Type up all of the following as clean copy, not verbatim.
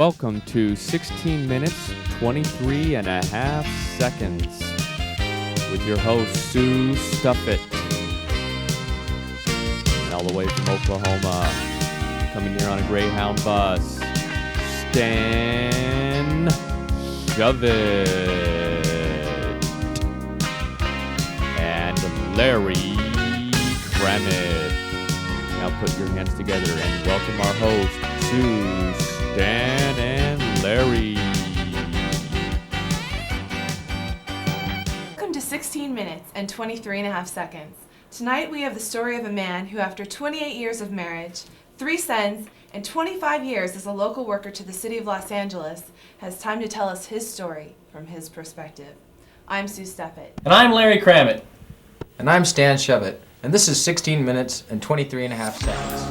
Welcome to 16 minutes, 23 and a half seconds with your host, Sue Stuffit. And all the way from Oklahoma, coming here on a Greyhound bus, Stan Shovit and Larry Kramit. Now put your hands together and welcome our host, Sue, Stan, and Larry. Welcome to 16 minutes and 23 and a half seconds. Tonight we have the story of a man who, after 28 years of marriage, 3 sons, and 25 years as a local worker to the city of Los Angeles, has time to tell us his story from his perspective. I'm Sue Stuffit. And I'm Larry Kramit. And I'm Stan Shovit. And this is 16 minutes and 23 and a half seconds.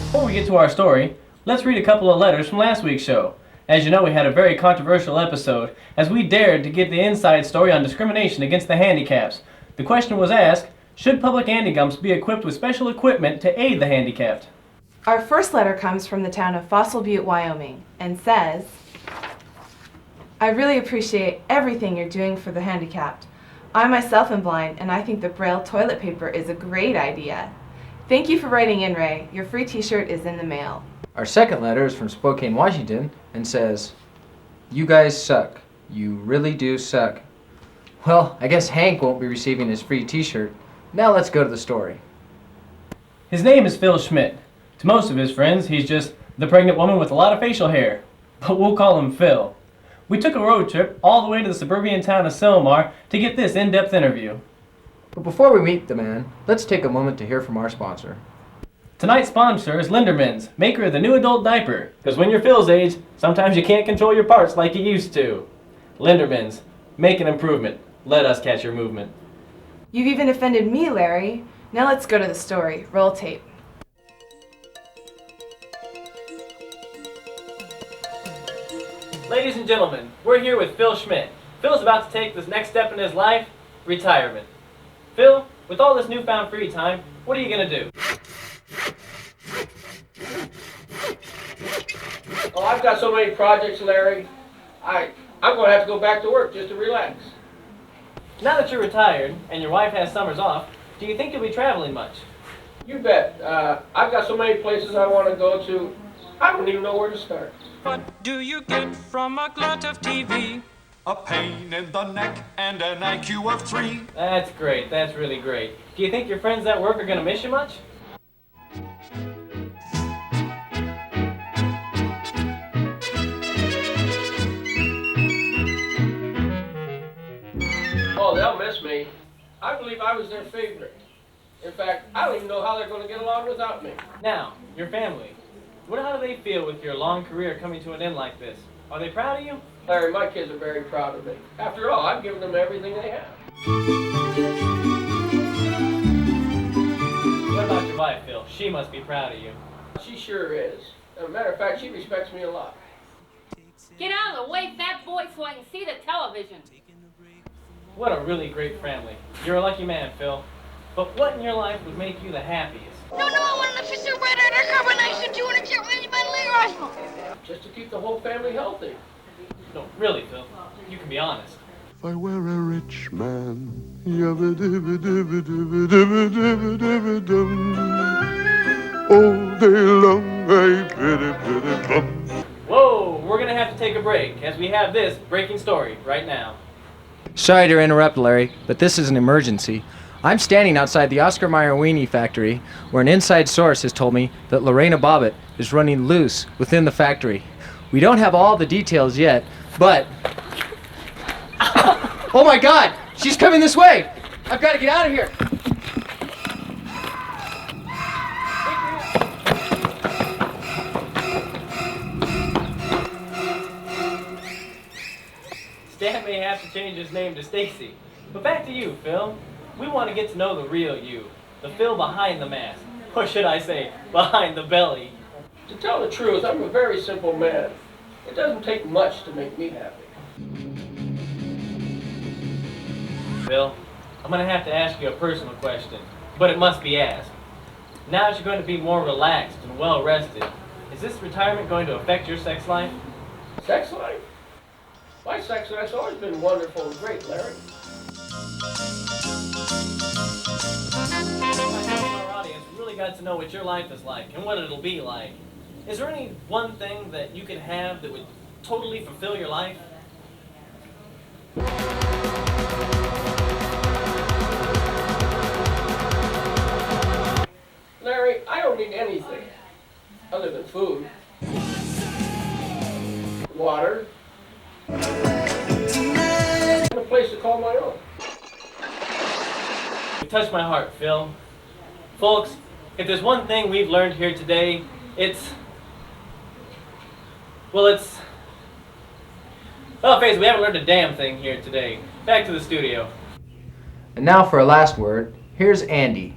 Before we get to our story, let's read a couple of letters from last week's show. As you know, we had a very controversial episode as we dared to get the inside story on discrimination against the handicaps. The question was asked, should public Andy-Gumps be equipped with special equipment to aid the handicapped? Our first letter comes from the town of Fossil Butte, Wyoming, and says, I really appreciate everything you're doing for the handicapped. I myself am blind, and I think the Braille toilet paper is a great idea. Thank you for writing in, Ray. Your free t-shirt is in the mail. Our second letter is from Spokane, Washington, and says, you guys suck. You really do suck. Well, I guess Hank won't be receiving his free t-shirt. Now let's go to the story. His name is Phil Schmidt. To most of his friends, he's just the pregnant woman with a lot of facial hair. But we'll call him Phil. We took a road trip all the way to the suburban town of Sylmar to get this in-depth interview. But before we meet the man, let's take a moment to hear from our sponsor. Tonight's sponsor is Linderman's, maker of the new adult diaper. Because when you're Phil's age, sometimes you can't control your parts like you used to. Linderman's, make an improvement. Let us catch your movement. You've even offended me, Larry. Now let's go to the story. Roll tape. Ladies and gentlemen, we're here with Phil Schmidt. Phil's about to take this next step in his life, retirement. Phil, with all this newfound free time, what are you going to do? Oh, I've got so many projects, Larry. I'm going to have to go back to work just to relax. Now that you're retired and your wife has summers off, do you think you'll be traveling much? You bet. I've got so many places I want to go to, I don't even know where to start. What do you get from a glut of TV? A pain in the neck and an IQ of 3. That's great. That's really great. Do you think your friends at work are going to miss you much? Oh, they'll miss me. I believe I was their favorite. In fact, I don't even know how they're going to get along without me. Now, your family. How do they feel with your long career coming to an end like this? Are they proud of you? Larry, my kids are very proud of me. After all, I've given them everything they have. What about your wife, Phil? She must be proud of you. She sure is. As a matter of fact, she respects me a lot. Get out of the way, fat boy, so I can see the television. What a really great family. You're a lucky man, Phil. But what in your life would make you the happiest? No, I want an official red carbonation 200 gallons by Lee Arsenal. Just to keep the whole family healthy. No, really, Phil. You can be honest. If I were a rich man, all day long I pity bum. Whoa, we're gonna have to take a break as we have this breaking story right now. Sorry to interrupt, Larry, but this is an emergency. I'm standing outside the Oscar Mayer weenie factory where an inside source has told me that Lorena Bobbitt is running loose within the factory. We don't have all the details yet, but... Oh my God! She's coming this way! I've got to get out of here! Stan may have to change his name to Stacy. But back to you, Phil. We want to get to know the real you. The Phil behind the mask. Or should I say, behind the belly. To tell the truth, I'm a very simple man. It doesn't take much to make me happy. Phil, I'm going to have to ask you a personal question, but it must be asked. Now that you're going to be more relaxed and well rested, is this retirement going to affect your sex life? Sex life? My sex life's always been wonderful and great, Larry. Our audience really got to know what your life is like and what it'll be like. Is there any one thing that you could have that would totally fulfill your life? Larry, I don't need anything other than food, water, and a place to call my own. You touched my heart, Phil. Folks, if there's one thing we've learned here today, well, face it, we haven't learned a damn thing here today. Back to the studio. And now for a last word, here's Andy.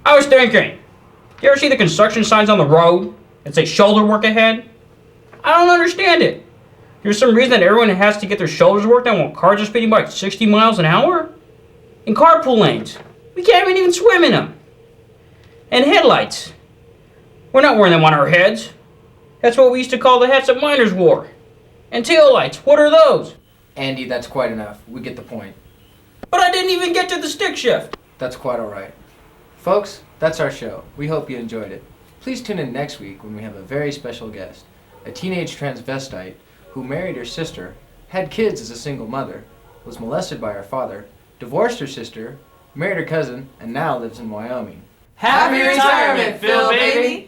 I was thinking, you ever see the construction signs on the road that say shoulder work ahead? I don't understand it. There's some reason that everyone has to get their shoulders worked on while cars are speeding by like 60 miles an hour? In carpool lanes, we can't even swim in them. And headlights, we're not wearing them on our heads. That's what we used to call the hats that miners wore. And tail lights, what are those? Andy, that's quite enough. We get the point. But I didn't even get to the stick shift. That's quite all right. Folks, that's our show. We hope you enjoyed it. Please tune in next week when we have a very special guest, a teenage transvestite who married her sister, had kids as a single mother, was molested by her father, divorced her sister, married her cousin, and now lives in Wyoming. Happy retirement, Phil, baby!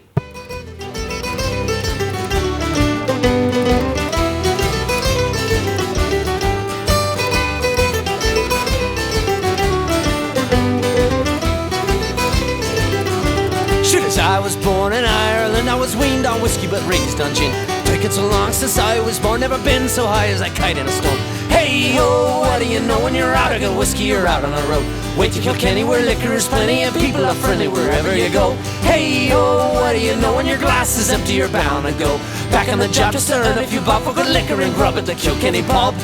I was born in Ireland, I was weaned on whiskey but raised on gin. Took it so long since I was born, never been so high as a kite in a storm. Hey yo, what do you know when you're out of good whiskey, you're out on the road. Wait to Kilkenny where liquor is plenty and people are friendly wherever you go. Hey yo, what do you know when your glass is empty, you're bound to go back on the job just to earn a few bob for good liquor and grub at the Kilkenny pub.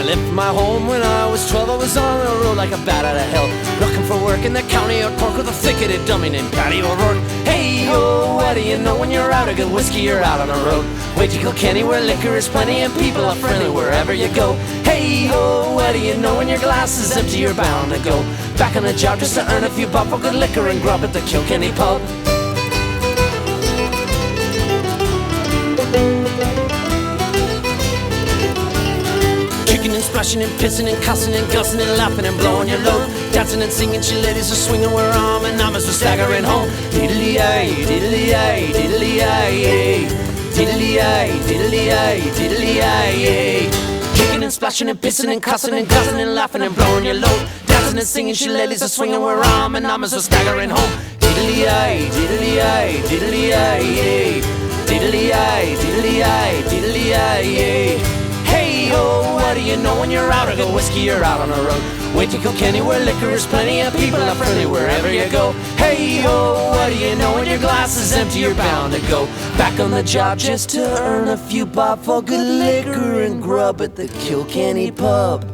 Left my home when I was 12, I was on the road like a bat out of hell, looking for work in the county of Cork with a thick-headed dummy named Paddy O'Rourke. Hey yo, what do you know when you're out of good whiskey, you're out on the road. Wait to Kilkenny where liquor is plenty and people are friendly wherever you go. Hey yo, what do you know when your glass is empty, you're bound to go back on the job just to earn a few bob for good liquor and grub at the Kilkenny pub. Splashing and pissing and cussing and gussing and laughing and blowing your load. Dancing and singing, she ladies are swinging where arm and arms were staggering home. Diddly-ay, diddly-ay, diddly-ay, diddly-ay, diddly-ay, diddly-ay. Kicking and splashing and pissing and cussing and gussing and laughing and blowing your load. Dancing and singing, she ladies are swinging where arm and arms were staggering home. Diddly-ay, diddly-ay, diddly-ay, diddly-ay, diddly-ay, diddly-ay. Hey yo, what do you know when you're out of good whiskey, you're out on the road. Wait to Kilkenny where liquor is plenty and people are friendly wherever you go. Hey yo, what do you know when your glass is empty, you're bound to go back on the job just to earn a few bob for good liquor and grub at the Kilkenny pub.